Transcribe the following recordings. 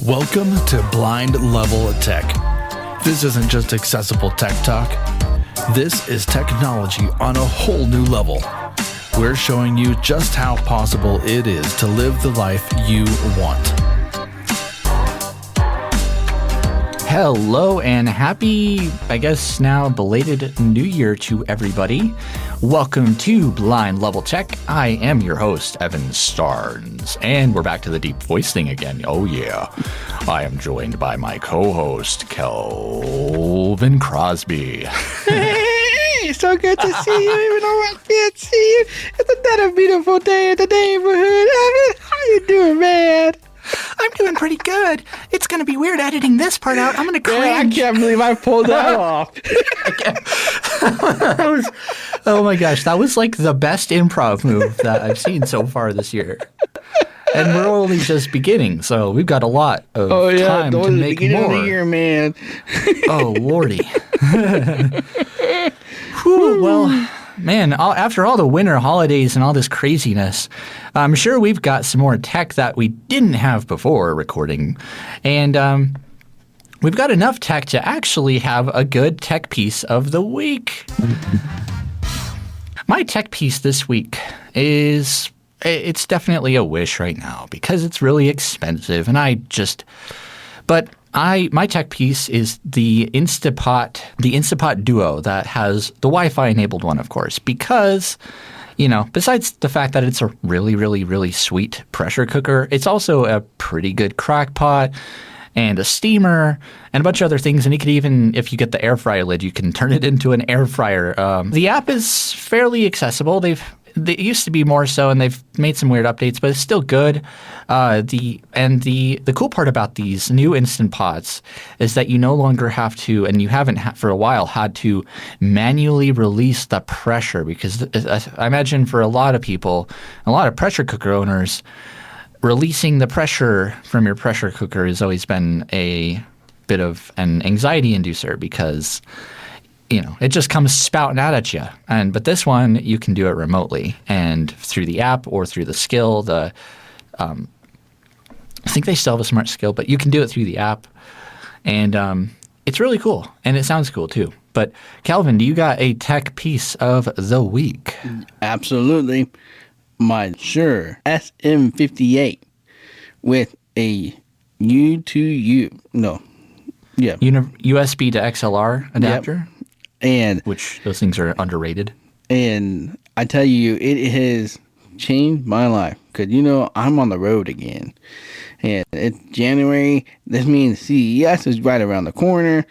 Welcome to Blind Level Tech. This isn't just accessible tech talk. This is technology on a whole new level. We're showing you just how possible it is to live the life you want. Hello and happy, I guess now belated New Year to everybody. Welcome to Blind Level Tech. I am your host, Evan Starnes, and we're back to the deep voice thing again. Oh yeah. I am joined by my co-host, Kelvin Crosby. Hey, so good to see you, even though I can't see you. Isn't that a beautiful day in the neighborhood? Evan, how you doing, man? I'm doing pretty good. It's going to be weird editing this part out. I'm going to cringe. Yeah, I can't believe I pulled that off. Oh my gosh, that was like the best improv move that I've seen so far this year. And we're only just beginning, so we've got a lot of time to make more. Of the year, man. Oh, lordy. Whew, well, man, after all the winter holidays and all this craziness, I'm sure we've got some more tech that we didn't have before recording. And we've got enough tech to actually have a good tech piece of the week. My tech piece this week is, it's definitely a wish right now because it's really expensive. And my tech piece is the Instapot Duo that has the Wi-Fi enabled one, of course, because, you know, besides the fact that it's a really, really, really sweet pressure cooker, it's also a pretty good crock pot and a steamer and a bunch of other things. And you could even, if you get the air fryer lid, you can turn it into an air fryer. The app is fairly accessible. It used to be more so, and they've made some weird updates, but it's still good. The cool part about these new Instant Pots is that you no longer have to, and you haven't for a while had to manually release the pressure, because I imagine for a lot of people, a lot of pressure cooker owners, releasing the pressure from your pressure cooker has always been a bit of an anxiety inducer because, you know, it just comes spouting out at you. But this one, you can do it remotely and through the app or through the skill. I think they still have a smart skill, but you can do it through the app. And it's really cool. And it sounds cool too. But Calvin, do you got a tech piece of the week? Absolutely. My Shure SM58 with a USB to XLR adapter? Yep. And which those things are underrated. And I tell you, it has changed my life because, you know, I'm on the road again. And it's January. This means CES is right around the corner.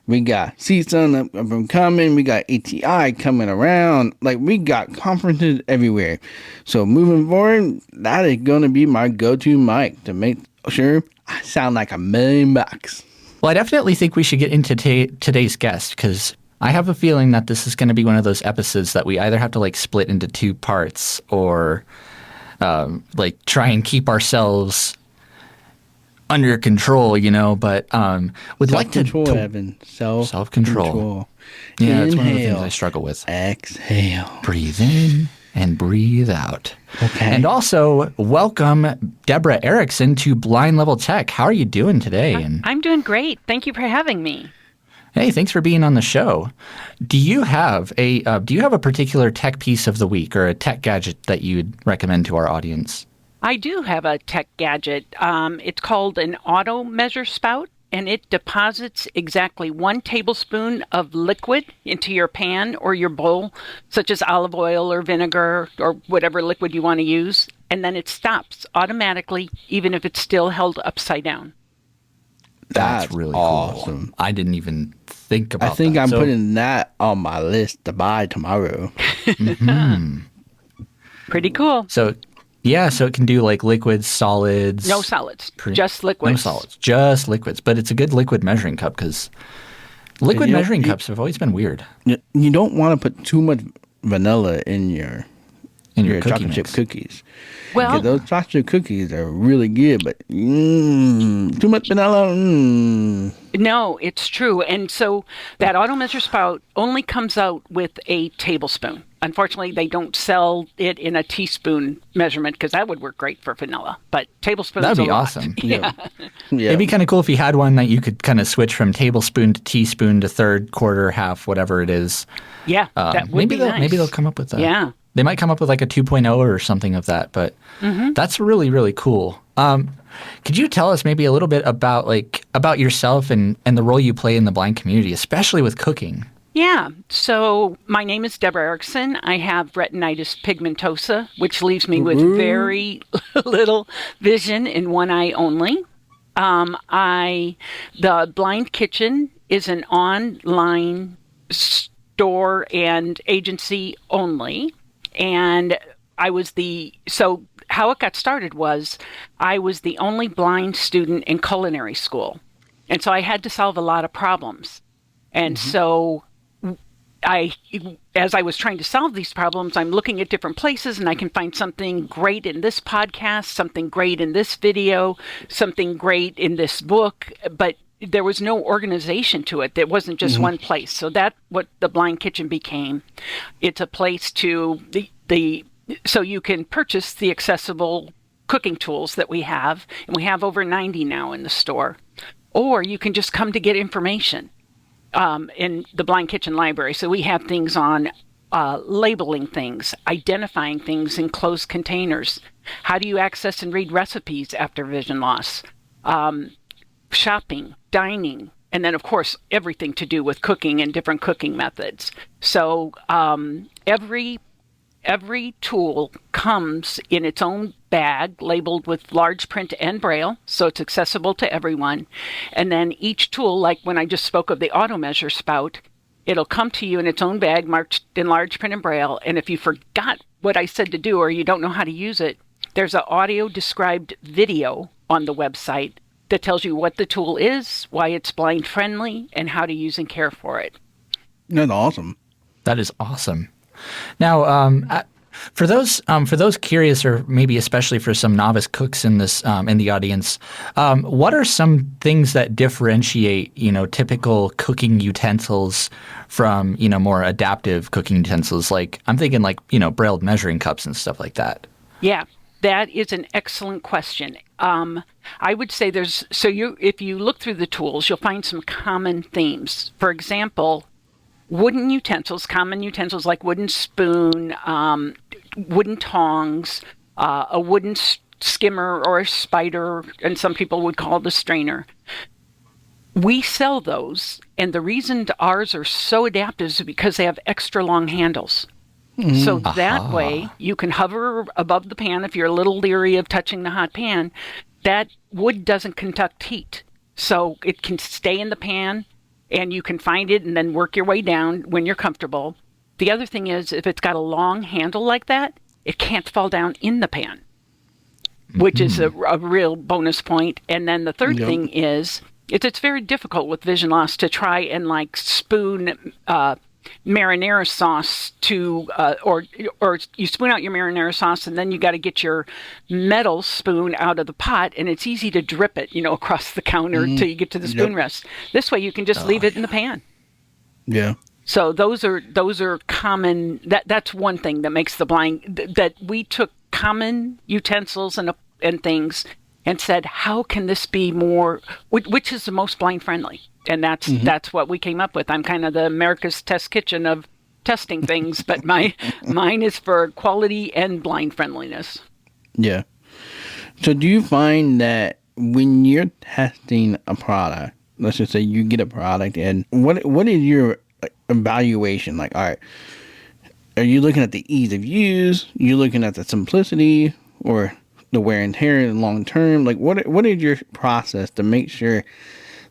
We got CSUN up and coming. We got ATI coming around. Like, we got conferences everywhere. So moving forward, that is going to be my go-to mic to make sure I sound like $1 million. Well, I definitely think we should get into today's guest because I have a feeling that this is going to be one of those episodes that we either have to like split into two parts or like try and keep ourselves under control, you know, but would like to Evan. Self-control. Yeah, it's one of the things I struggle with. Exhale. Breathe in and breathe out. Okay. And also, welcome Deborah Erickson to Blind Level Tech. How are you doing today? I'm doing great. Thank you for having me. Hey, thanks for being on the show. Do you have a particular tech piece of the week or a tech gadget that you'd recommend to our audience? I do have a tech gadget. It's called an auto measure spout, and it deposits exactly 1 tablespoon of liquid into your pan or your bowl, such as olive oil or vinegar or whatever liquid you want to use, and then it stops automatically, even if it's still held upside down. That's really awesome. Cool. I didn't even think about that. I think I'm putting that on my list to buy tomorrow. Mm-hmm. Pretty cool. So it can do like liquids, solids. No solids, just liquids. No solids, just liquids. But it's a good liquid measuring cup because liquid measuring cups have always been weird. You don't want to put too much vanilla in your chocolate chip mix. Cookies. Well, those chocolate chip cookies are really good, but too much vanilla. No, it's true. And so that auto measure spout only comes out with a tablespoon. Unfortunately, they don't sell it in a teaspoon measurement because that would work great for vanilla. But tablespoons that'd be a lot. awesome. Yeah. Yeah. It'd be kind of cool if you had one that you could kind of switch from tablespoon to teaspoon to third, quarter, half, whatever it is. Yeah, that would be nice. Maybe they'll come up with that. Yeah. They might come up with like a 2.0 or something of that, but that's really, really cool. Could you tell us maybe a little bit about yourself and the role you play in the blind community, especially with cooking? Yeah. So my name is Deborah Erickson. I have retinitis pigmentosa, which leaves me with very little vision in one eye only. The Blind Kitchen is an online store and agency only. And so how it got started was I was the only blind student in culinary school. And so I had to solve a lot of problems. And so as I was trying to solve these problems, I'm looking at different places and I can find something great in this podcast, something great in this video, something great in this book, but there was no organization to it. There wasn't just one place. So that's what the Blind Kitchen became. It's a place so you can purchase the accessible cooking tools that we have, and we have over 90 now in the store, or you can just come to get information. In the Blind Kitchen Library. So we have things on labeling things, identifying things in closed containers. How do you access and read recipes after vision loss? Shopping, dining, and then, of course, everything to do with cooking and different cooking methods. So every tool comes in its own bag labeled with large print and braille, so it's accessible to everyone. And then each tool, like when I just spoke of the auto measure spout, it'll come to you in its own bag marked in large print and braille. And if you forgot what I said to do or you don't know how to use it, there's an audio described video on the website that tells you what the tool is, why it's blind friendly, and how to use and care for it. That's awesome. That is awesome. Now, for those curious, or maybe especially for some novice cooks in this in the audience, what are some things that differentiate typical cooking utensils from more adaptive cooking utensils? Like I'm thinking brailled measuring cups and stuff like that. Yeah, that is an excellent question. I would say if you look through the tools, you'll find some common themes. For example, wooden utensils, common utensils like wooden spoon, wooden tongs, a wooden skimmer or a spider, and some people would call it a strainer. We sell those, and the reason ours are so adaptive is because they have extra long handles. So that way you can hover above the pan if you're a little leery of touching the hot pan. That wood doesn't conduct heat, so it can stay in the pan, and you can find it and then work your way down when you're comfortable. The other thing is, if it's got a long handle like that, it can't fall down in the pan, which is a real bonus point. And then the third thing is, it's very difficult with vision loss to try and spoon marinara sauce or you spoon out your marinara sauce and then you got to get your metal spoon out of the pot, and it's easy to drip it, across the counter till you get to the spoon rest. This way you can just leave it in the pan. Yeah. So those are common. That's one thing that makes the blind, that we took common utensils and things and said, how can this be more, which is the most blind friendly? And that's what we came up with. I'm kind of the America's Test Kitchen of testing things, but mine is for quality and blind friendliness. Yeah. So do you find that when you're testing a product, let's just say you get a product, and what is your evaluation? Like, all right, are you looking at the ease of use? You looking at the simplicity or the wear and tear in long term? Like, what is your process to make sure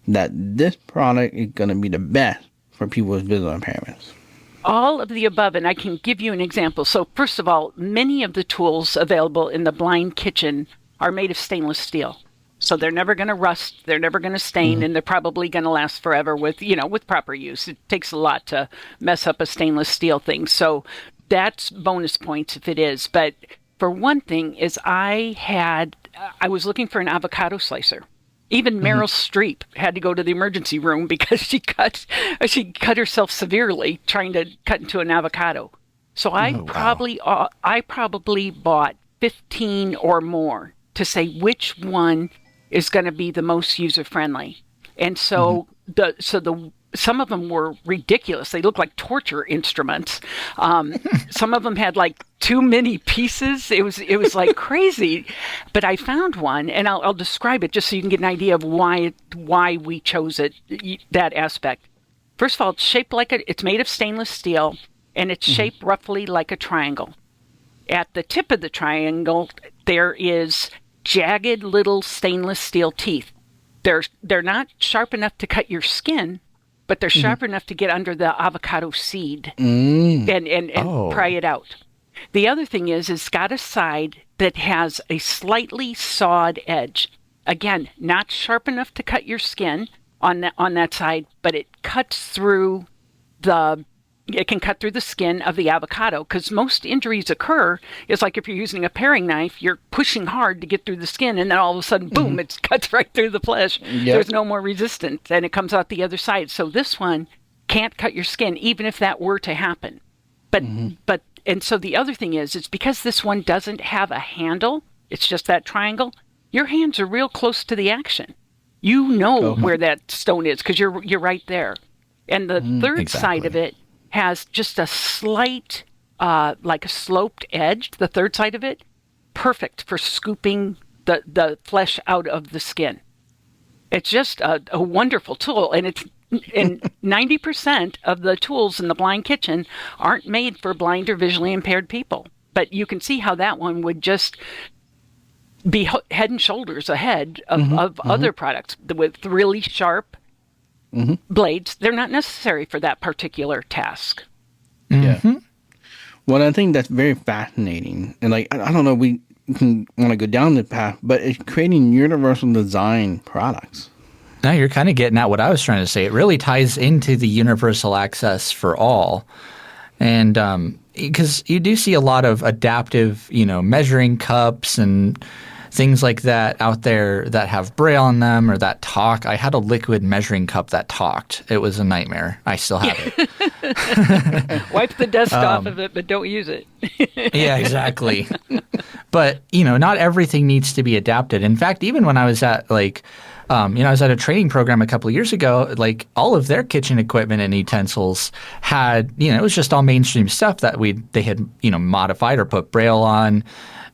that this product is going to be the best for people with visual impairments? All of the above, and I can give you an example. So first of all, many of the tools available in the Blind Kitchen are made of stainless steel. So they're never going to rust, they're never going to stain, and they're probably going to last forever with proper use. It takes a lot to mess up a stainless steel thing. So that's bonus points if it is. But for one thing is I was looking for an avocado slicer. Even Meryl Streep had to go to the emergency room because she cut herself severely trying to cut into an avocado. So I probably bought 15 or more to say which one is going to be the most user friendly. And so the some of them were ridiculous. They looked like torture instruments. Some of them had like too many pieces. It was like crazy. But I found one, and I'll describe it just so you can get an idea of why we chose it, that aspect. First of all, it's made of stainless steel, and it's shaped roughly like a triangle. At the tip of the triangle, there is jagged little stainless steel teeth. They're not sharp enough to cut your skin, but they're sharp enough to get under the avocado seed and pry it out. The other thing is it's got a side that has a slightly sawed edge. Again, not sharp enough to cut your skin on that side, but it cuts through it can cut through the skin of the avocado, because most injuries occur is like if you're using a paring knife, you're pushing hard to get through the skin, and then all of a sudden, boom, it cuts right through the flesh. Yep. There's no more resistance, and it comes out the other side. So this one can't cut your skin, even if that were to happen. And so the other thing is, it's because this one doesn't have a handle, it's just that triangle, your hands are real close to the action. You know where that stone is, because you're right there. And the third side of it has just a slight, like a sloped edge, the third side of it, perfect for scooping the flesh out of the skin. It's just a wonderful tool, and 90% of the tools in the blind kitchen aren't made for blind or visually impaired people. But you can see how that one would just be head and shoulders ahead of other products with really sharp blades. They're not necessary for that particular task. Yeah. Well, I think that's very fascinating. And like, I don't know, we can want to go down the path, but it's creating universal design products. Now you're kind of getting at what I was trying to say. It really ties into the universal access for all. And because you do see a lot of adaptive, measuring cups and things like that out there that have braille on them or that talk. I had a liquid measuring cup that talked. It was a nightmare. I still have it. Wipe the dust off of it, but don't use it. Yeah, exactly. But, not everything needs to be adapted. In fact, even when I was at I was at a training program a couple of years ago, like all of their kitchen equipment and utensils had, it was just all mainstream stuff that they had, modified or put braille on.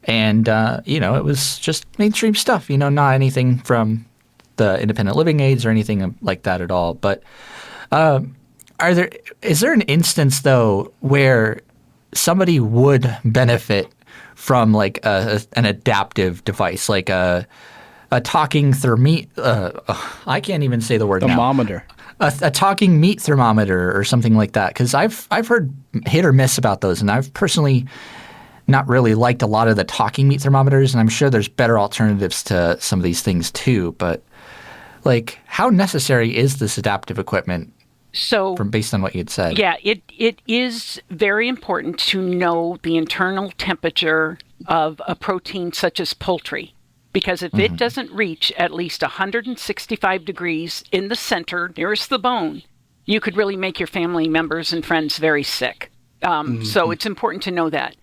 And, it was just mainstream stuff, not anything from the independent living aids or anything like that at all. But is there an instance, though, where somebody would benefit from like an adaptive device, like a talking I can't even say the word thermometer. Now. A talking meat thermometer or something like that? Because I've heard hit or miss about those, and I've personally not really liked a lot of the talking meat thermometers, and I'm sure there's better alternatives to some of these things too. But like, how necessary is this adaptive equipment? So, based on what you had said. Yeah, it is very important to know the internal temperature of a protein such as poultry, because if it doesn't reach at least 165 degrees in the center, nearest the bone, you could really make your family members and friends very sick. So it's important to know that.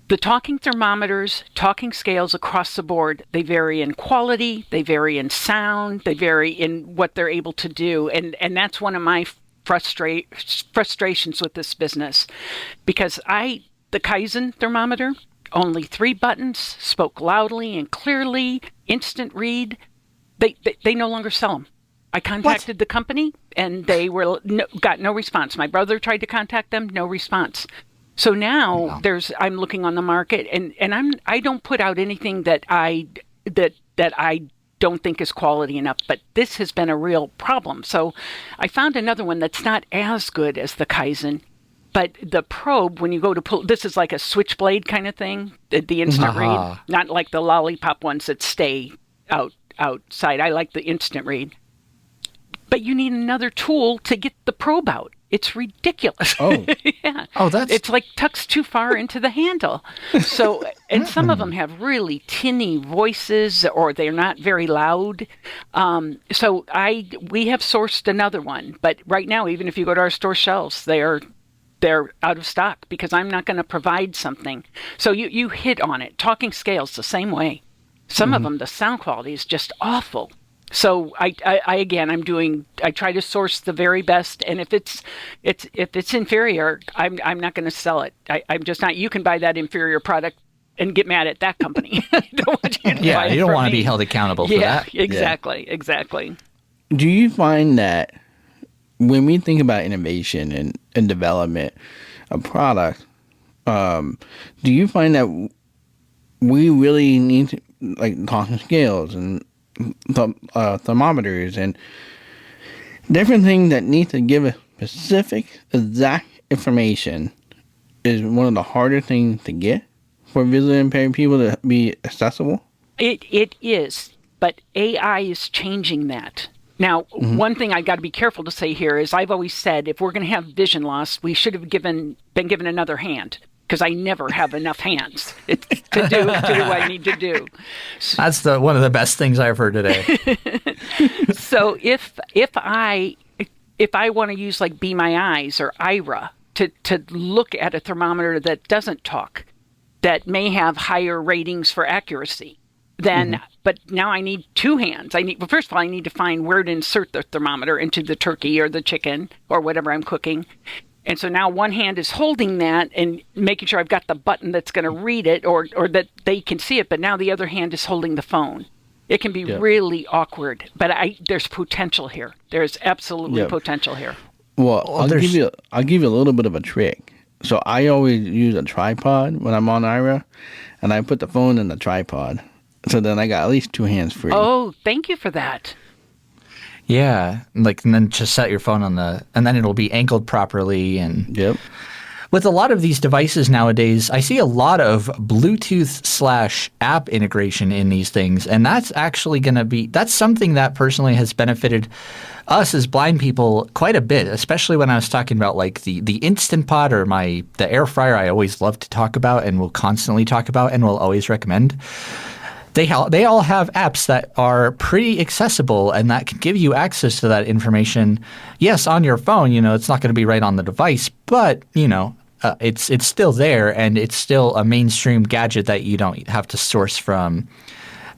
The talking thermometers, talking scales across the board, they vary in quality, they vary in sound, they vary in what they're able to do. And that's one of my frustrations with this business. Because the Kaizen thermometer, only 3 buttons, spoke loudly and clearly, instant read. They no longer sell them. I contacted the company, and they got no response. My brother tried to contact them, no response. So now I'm looking on the market, and I don't put out anything that I don't think is quality enough, but this has been a real problem. So I found another one that's not as good as the Kaizen, but the probe, when you go to pull, this is like a switchblade kind of thing, the instant read, not like the lollipop ones that stay outside. I like the instant read. But you need another tool to get the probe out. It's ridiculous. Oh. Yeah. Oh, it's like tucks too far into the handle. So, and some of them have really tinny voices, or they're not very loud. So we have sourced another one, but right now, even if you go to our store shelves, they're out of stock, because I'm not going to provide something. So you hit on it. Talking scales the same way. Some of them, the sound quality is just awful. So I try to source the very best, and if it's inferior, I'm not going to sell it. I'm just not. You can buy that inferior product and get mad at that company. I don't want you to buy it you don't from want to me. be held accountable for that. Exactly. Do you find that when we think about innovation and development of product, do you find that we really need to, like, talking scales and thermometers and different things that need to give a specific, exact information is one of the harder things to get for visually impaired people to be accessible? It is, but AI is changing that. Now, one thing I got to be careful to say here is I've always said if we're going to have vision loss, we should have been given another hand, because I never have enough hands to do what I need to do. That's one of the best things I've heard today. So if I want to use like Be My Eyes or Ira to look at a thermometer that doesn't talk, that may have higher ratings for accuracy, then but now I need two hands. First of all, I need to find where to insert the thermometer into the turkey or the chicken or whatever I'm cooking. And so now one hand is holding that and making sure I've got the button that's going to read it or that they can see it, but now the other hand is holding the phone. It can be really awkward, but there's potential here. There's absolutely potential here. Well, I'll give you a little bit of a trick. So I always use a tripod when I'm on Ira, and I put the phone in the tripod. So then I got at least two hands free. Oh, thank you for that. Yeah, and then just set your phone and then it'll be angled properly. And with a lot of these devices nowadays, I see a lot of Bluetooth/app integration in these things, and that's actually that's something that personally has benefited us as blind people quite a bit, especially when I was talking about like the Instant Pot or the air fryer. I always love to talk about and will constantly talk about and will always recommend. They all have apps that are pretty accessible and that can give you access to that information. Yes, on your phone, it's not going to be right on the device, but it's still there, and it's still a mainstream gadget that you don't have to source from,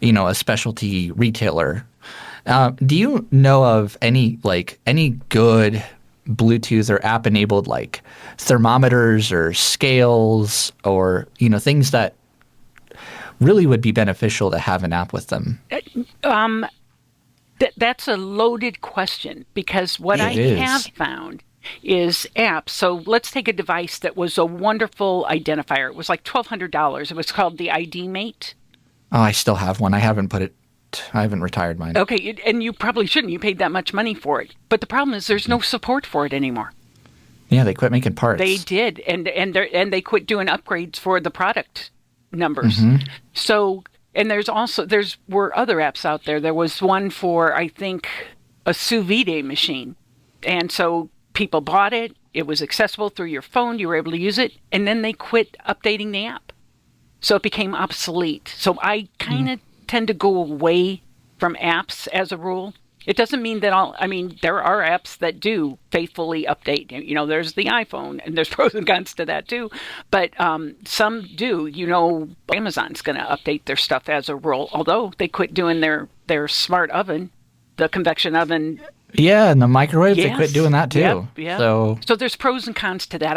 a specialty retailer. Do you know of any good Bluetooth or app enabled like thermometers or scales or things that really would be beneficial to have an app with them? That's a loaded question, because what I have found is apps. So let's take a device that was a wonderful identifier. It was like $1,200. It was called the ID Mate. Oh, I still have one. I haven't retired mine. Okay, and you probably shouldn't. You paid that much money for it. But the problem is there's no support for it anure. Yeah, they quit making parts. They did, and they quit doing upgrades for the product numbers. So, and there were other apps out there. There was one for, I think, a sous vide machine. And so people bought it. It was accessible through your phone. You were able to use it. And then they quit updating the app. So it became obsolete. So I kind of tend to go away from apps as a rule. It doesn't mean that there are apps that do faithfully update. There's the iPhone, and there's pros and cons to that too. But some do. Amazon's going to update their stuff as a rule, although they quit doing their smart oven, the convection oven. Yeah, and the microwave, they quit doing that too. Yeah. So there's pros and cons to that.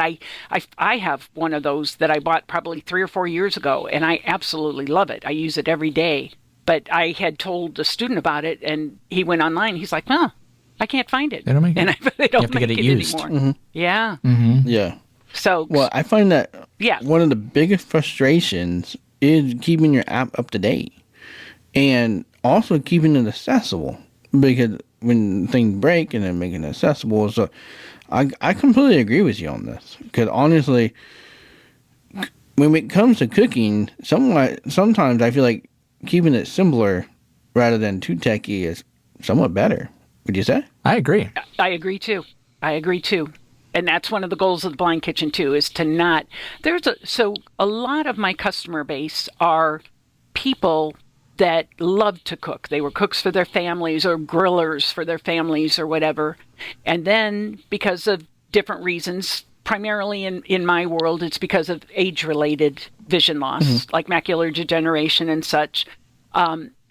I have one of those that I bought probably 3 or 4 years ago, and I absolutely love it. I use it every day. But I had told a student about it, and he went online. He's like, I can't find it. They don't make it. And they don't you have to make get it used. anymore. Yeah. Yeah. So, well, I find that one of the biggest frustrations is keeping your app up to date and also keeping it accessible, because when things break and then making it accessible. So I completely agree with you on this, because honestly, when it comes to cooking, sometimes I feel like keeping it simpler rather than too techy is somewhat better. Would you say? I agree. I agree too. And that's one of the goals of the Blind Kitchen too, is to not. So a lot of my customer base are people that love to cook. They were cooks for their families or grillers for their families or whatever. And then because of different reasons, primarily in my world, it's because of age-related vision loss, like macular degeneration and such.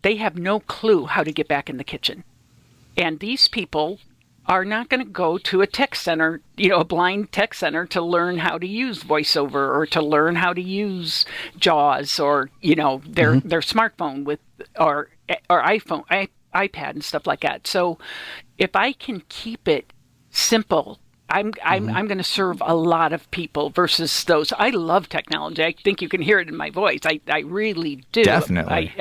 they have no clue how to get back in the kitchen. And these people are not going to go to a tech center, a blind tech center to learn how to use VoiceOver or to learn how to use JAWS or, their smartphone or iPhone, iPad and stuff like that. So if I can keep it simple, I'm going to serve a lot of people versus those. I love technology. I think you can hear it in my voice. I really do. Definitely.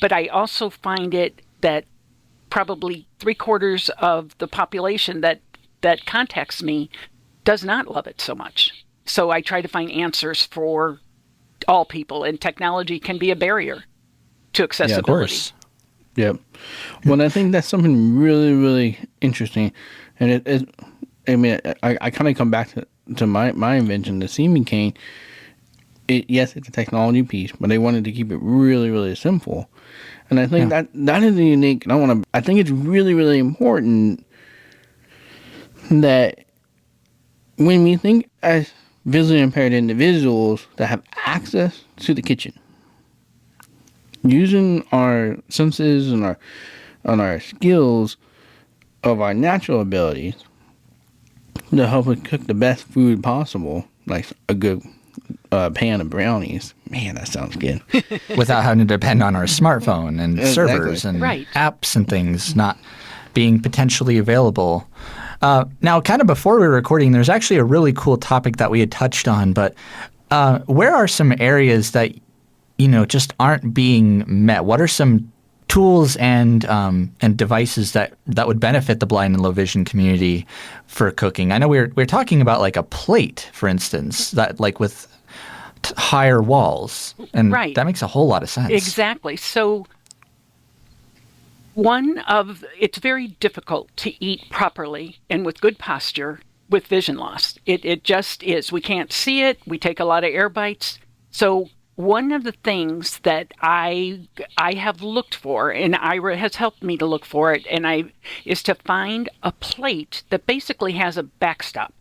But I also find it that probably 3/4 of the population that contacts me does not love it so much. So I try to find answers for all people, and technology can be a barrier to accessibility. Yeah, of course. Yep. Well, I think that's something really, really interesting. And I kind of come back to my invention, the seaming cane. Yes, it's a technology piece, but they wanted to keep it really, really simple. And I think that is unique. And I think it's really, really important that when we think as visually impaired individuals that have access to the kitchen, using our senses and our skills of our natural abilities to help us cook the best food possible, like a good pan of brownies. Man, that sounds good. Without having to depend on our smartphone and servers and apps and things not being potentially available. Now, kind of before we were recording, there's actually a really cool topic that we had touched on, but where are some areas that, just aren't being met? What are some tools and devices that would benefit the blind and low vision community for cooking? I know we're talking about like a plate, for instance, that like with higher walls, and that makes a whole lot of sense. Exactly. So it's very difficult to eat properly and with good posture with vision loss. It just is. We can't see it. We take a lot of air bites. So one of the things that I have looked for, and Ira has helped me to look for it, is to find a plate that basically has a backstop.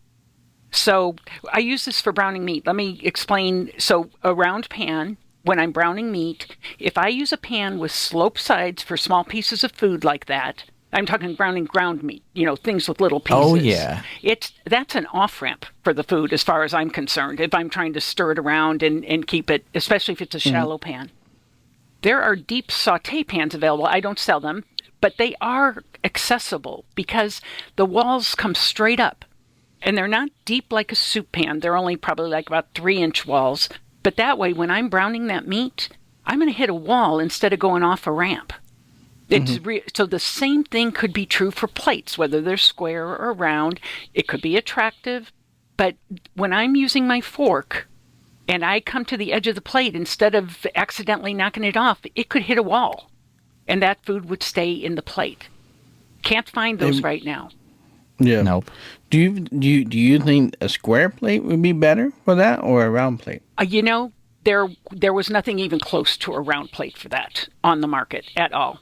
So I use this for browning meat. Let me explain. So a round pan, when I'm browning meat, if I use a pan with sloped sides for small pieces of food like that, I'm talking browning ground meat, things with little pieces. Oh, yeah. That's an off-ramp for the food as far as I'm concerned, if I'm trying to stir it around and keep it, especially if it's a shallow pan. There are deep saute pans available. I don't sell them, but they are accessible because the walls come straight up. And they're not deep like a soup pan. They're only probably like about 3-inch walls. But that way, when I'm browning that meat, I'm going to hit a wall instead of going off a ramp. So the same thing could be true for plates, whether they're square or round. It could be attractive, but when I'm using my fork and I come to the edge of the plate, instead of accidentally knocking it off, it could hit a wall, and that food would stay in the plate. Can't find those right now. Yeah. Nope. Do you think a square plate would be better for that, or a round plate? There was nothing even close to a round plate for that on the market at all.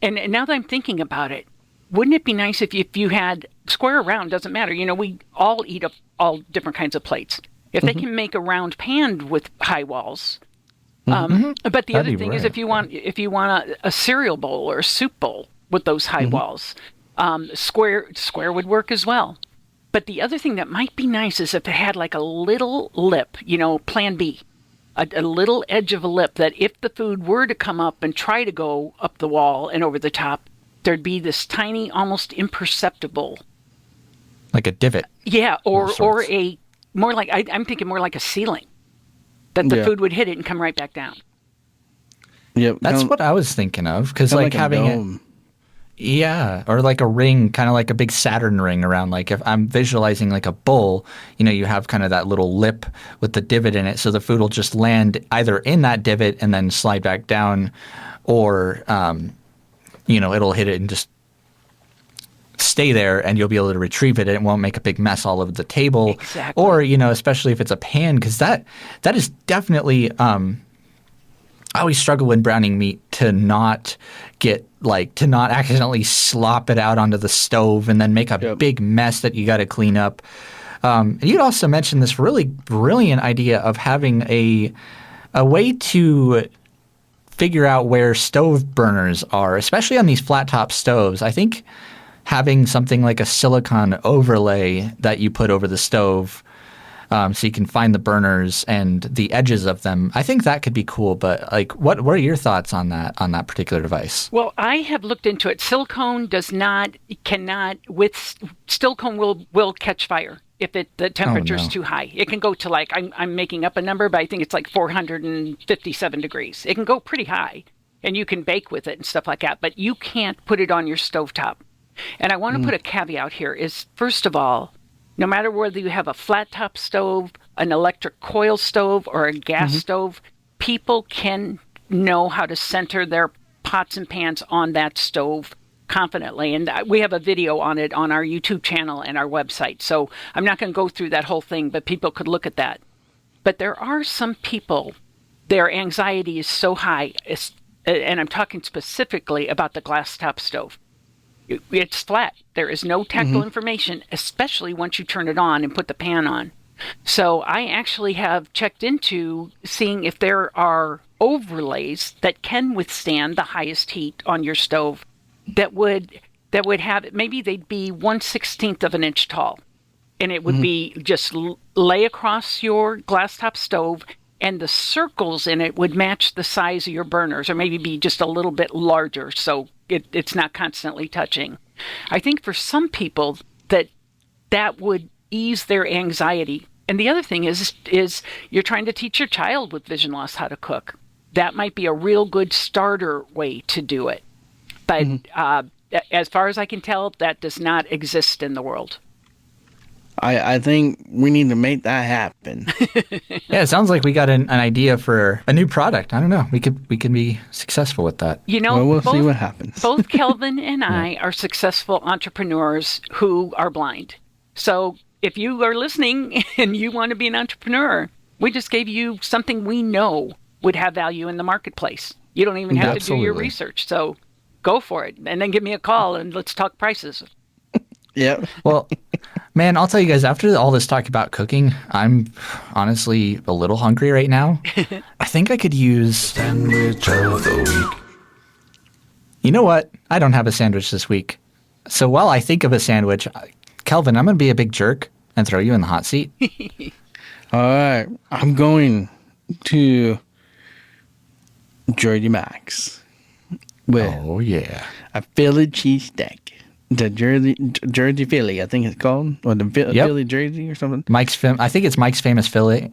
And now that I'm thinking about it, wouldn't it be nice if you had square or round, doesn't matter. We all eat all different kinds of plates. If they can make a round pan with high walls. But the other thing is if you want a cereal bowl or a soup bowl with those high walls, square would work as well. But the other thing that might be nice is if it had like a little lip, plan B. A little edge of a lip that if the food were to come up and try to go up the wall and over the top, there'd be this tiny, almost imperceptible. Like a divot. Yeah, or a more like, I'm thinking more like a ceiling. That the food would hit it and come right back down. Yep. That's what I was thinking of. Because like having it. Yeah, or like a ring, kind of like a big Saturn ring around. Like if I'm visualizing like a bowl, you have kind of that little lip with the divot in it, so the food will just land either in that divot and then slide back down, or it'll hit it and just stay there, and you'll be able to retrieve it, and it won't make a big mess all over the table. Exactly. Or especially if it's a pan, because that is definitely. I always struggle when browning meat to not accidentally slop it out onto the stove and then make a big mess that you got to clean up. And you'd also mentioned this really brilliant idea of having a way to figure out where stove burners are, especially on these flat top stoves. I think having something like a silicone overlay that you put over the stove so you can find the burners and the edges of them, I think that could be cool. But like, what are your thoughts on that particular device? Well, I have looked into it. Silicone silicone will catch fire if the temperature is too high. It can go to like, I'm making up a number, but I think it's like 457 degrees. It can go pretty high, and you can bake with it and stuff like that, but you can't put it on your stovetop. And I want to put a caveat here is, first of all, no matter whether you have a flat top stove, an electric coil stove, or a gas stove, people can know how to center their pots and pans on that stove confidently. And we have a video on it on our YouTube channel and our website. So I'm not going to go through that whole thing, but people could look at that. But there are some people, their anxiety is so high, and I'm talking specifically about the glass top stove. It's flat. There is no tactile information, especially once you turn it on and put the pan on. So I actually have checked into seeing if there are overlays that can withstand the highest heat on your stove that would have, maybe they'd be 1/16 of an inch tall. And it would be just lay across your glass top stove, and the circles in it would match the size of your burners, or maybe be just a little bit larger, so it's not constantly touching. I think for some people that would ease their anxiety. And the other thing is you're trying to teach your child with vision loss how to cook. That might be a real good starter way to do it. But as far as I can tell, that does not exist in the world. I think we need to make that happen. Yeah, it sounds like we got an idea for a new product. I don't know. We can be successful with that. You know, Well, we'll see what happens. Both Kelvin and I are successful entrepreneurs who are blind. So if you are listening and you want to be an entrepreneur, we just gave you something we know would have value in the marketplace. You don't even have to do your research. So go for it. And then give me a call and let's talk prices. Yep. Well, man, I'll tell you guys, after all this talk about cooking, I'm honestly a little hungry right now. I think I could use Sandwich of the week. You know what? I don't have a sandwich this week. So while I think of a sandwich, Kelvin, I'm going to be a big jerk and throw you in the hot seat. All right. I'm going to Jersey Max with a Philly cheesesteak. The Jersey Philly, I think it's called, or the Philly Jersey or something. I think it's Mike's Famous Philly.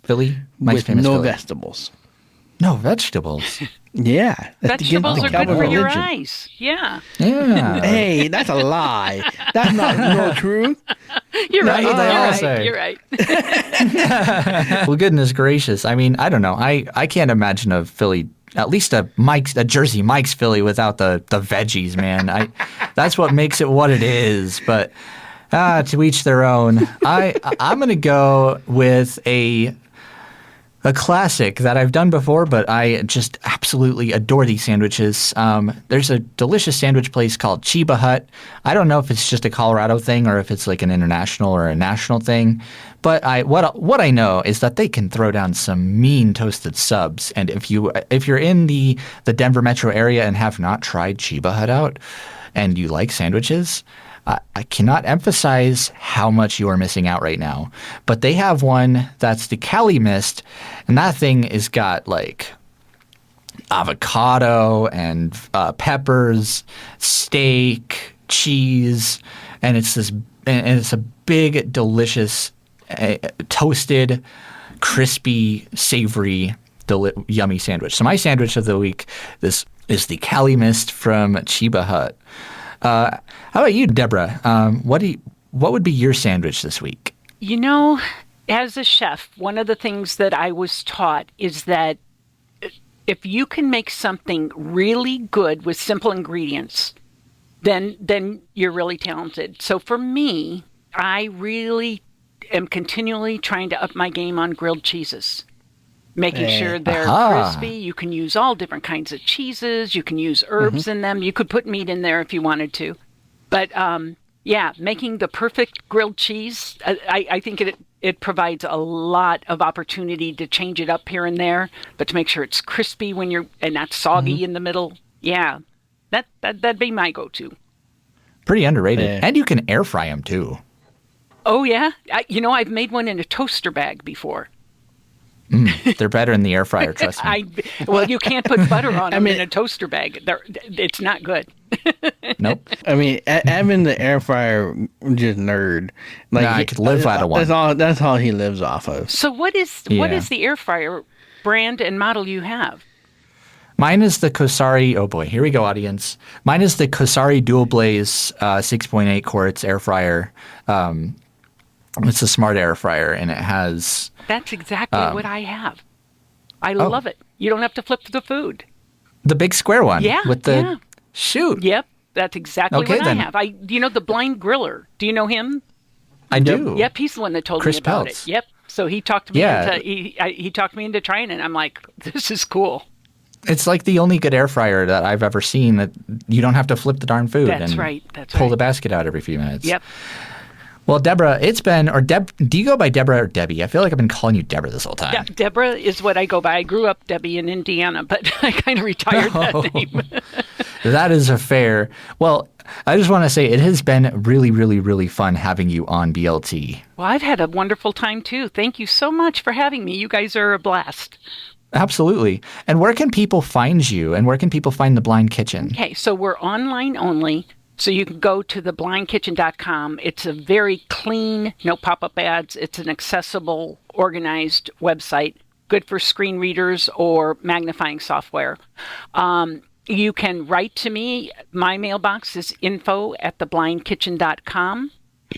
Philly. Mike's with Famous no Philly. vegetables. No vegetables. Yeah. Vegetables are good for your religion. eyes. Yeah. Yeah. Hey, that's a lie. That's not no truth. You're right. what they all say. You're right. Well, goodness gracious. I mean, I don't know. I can't imagine a Philly, at least a Jersey Mike's Philly without the veggies, man. That's what makes it what it is. But to each their own. I'm going to go with a classic that I've done before, but I just absolutely adore these sandwiches. There's a delicious sandwich place called Chiba Hut. I don't know if it's just a Colorado thing or if it's like an international or a national thing, but what I know is that they can throw down some mean toasted subs. And if you're in the Denver metro area and have not tried Chiba Hut out and you like sandwiches, I cannot emphasize how much you are missing out right now. But they have one that's the Cali Mist, and that thing is got like avocado and peppers, steak, cheese, and it's a big, delicious, toasted, crispy, savory, yummy sandwich. So my sandwich of the week is the Cali Mist from Chiba Hut. How about you, Deborah? What would be your sandwich this week? You know, as a chef, one of the things that I was taught is that if you can make something really good with simple ingredients, then you're really talented. So for me, I really am continually trying to up my game on grilled cheeses. Making sure they're crispy. You can use all different kinds of cheeses. You can use herbs in them. You could put meat in there if you wanted to. But, making the perfect grilled cheese, I think It provides a lot of opportunity to change it up here and there, but to make sure it's crispy and not soggy in the middle. Yeah, that'd be my go-to. Pretty underrated. Yeah. And you can air fry them too. Oh, yeah? I've made one in a toaster bag before. They're better in the air fryer, trust me. Well, you can't put butter on them in a toaster bag. It's not good. Nope. I mean, Evan, the air fryer just nerd. Like I could live out of one. That's all he lives off of. So what is the air fryer brand and model you have? Mine is the Kosari. Oh boy, here we go, audience. Mine is the Kosari Dual Blaze 6.8 quarts air fryer. It's a smart air fryer, and it has. That's exactly what I have. I love it. You don't have to flip the food. The big square one. Yeah. With the shoot. Yep, that's exactly what I have. The blind griller. Do you know him? I do. Yep, he's the one that told Chris me about Peltz. it. Yep. So he talked me Yeah. he talked me into trying it. I'm like, this is cool. It's like the only good air fryer that I've ever seen that you don't have to flip the darn food. That's and right. That's pull right. the basket out every few minutes. Yep. Well, Deborah, do you go by Deborah or Debbie? I feel like I've been calling you Deborah this whole time. Deborah is what I go by. I grew up Debbie in Indiana, but I kind of retired that name. That is a fair. Well, I just want to say it has been really, really, really fun having you on BLT. Well, I've had a wonderful time too. Thank you so much for having me. You guys are a blast. Absolutely. And where can people find you, and where can people find The Blind Kitchen? Okay, so we're online only. So you can go to theblindkitchen.com. It's a very clean, no pop-up ads. It's an accessible, organized website, good for screen readers or magnifying software. You can write to me. My mailbox is info@theblindkitchen.com.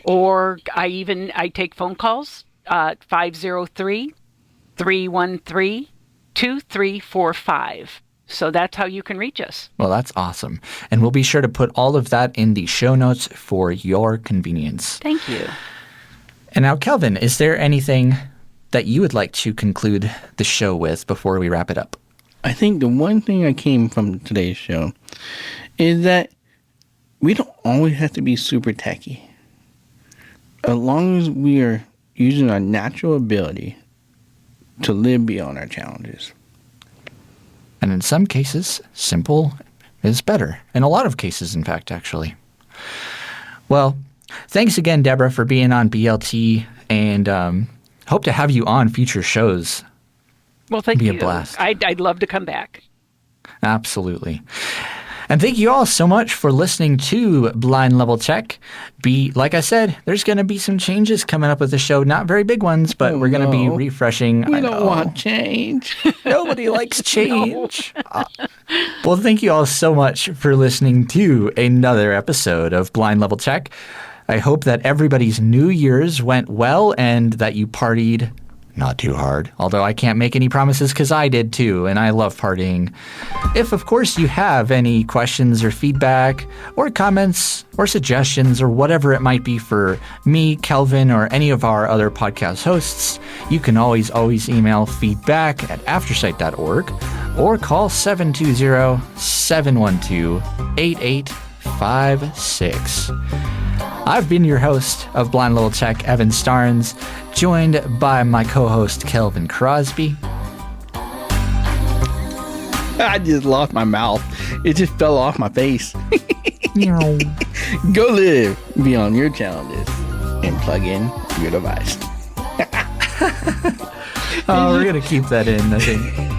Or I take phone calls, 503-313-2345. So that's how you can reach us. Well, that's awesome. And we'll be sure to put all of that in the show notes for your convenience. Thank you. And now, Kelvin, is there anything that you would like to conclude the show with before we wrap it up? I think the one thing I came from today's show is that we don't always have to be super techie. As long as we are using our natural ability to live beyond our challenges. And in some cases, simple is better. In a lot of cases, in fact, actually. Well, thanks again, Deborah, for being on BLT, and hope to have you on future shows. Well, thank you. Be a blast. I'd love to come back. Absolutely. And thank you all so much for listening to Blind Level Check. Like I said, there's going to be some changes coming up with the show. Not very big ones, but we're going to be refreshing. We don't want change. Nobody likes change. Well, thank you all so much for listening to another episode of Blind Level Check. I hope that everybody's New Year's went well and that you partied not too hard, although I can't make any promises because I did too, and I love partying. If, of course, you have any questions or feedback or comments or suggestions or whatever it might be for me, Kelvin, or any of our other podcast hosts, you can always email feedback@aftersight.org or call 720-712-8856. I've been your host of Blind Little Tech, Evan Starnes, joined by my co-host, Kelvin Crosby. I just lost my mouth. It just fell off my face. Go live beyond your challenges and plug in your device. Oh, we're going to keep that in, I think.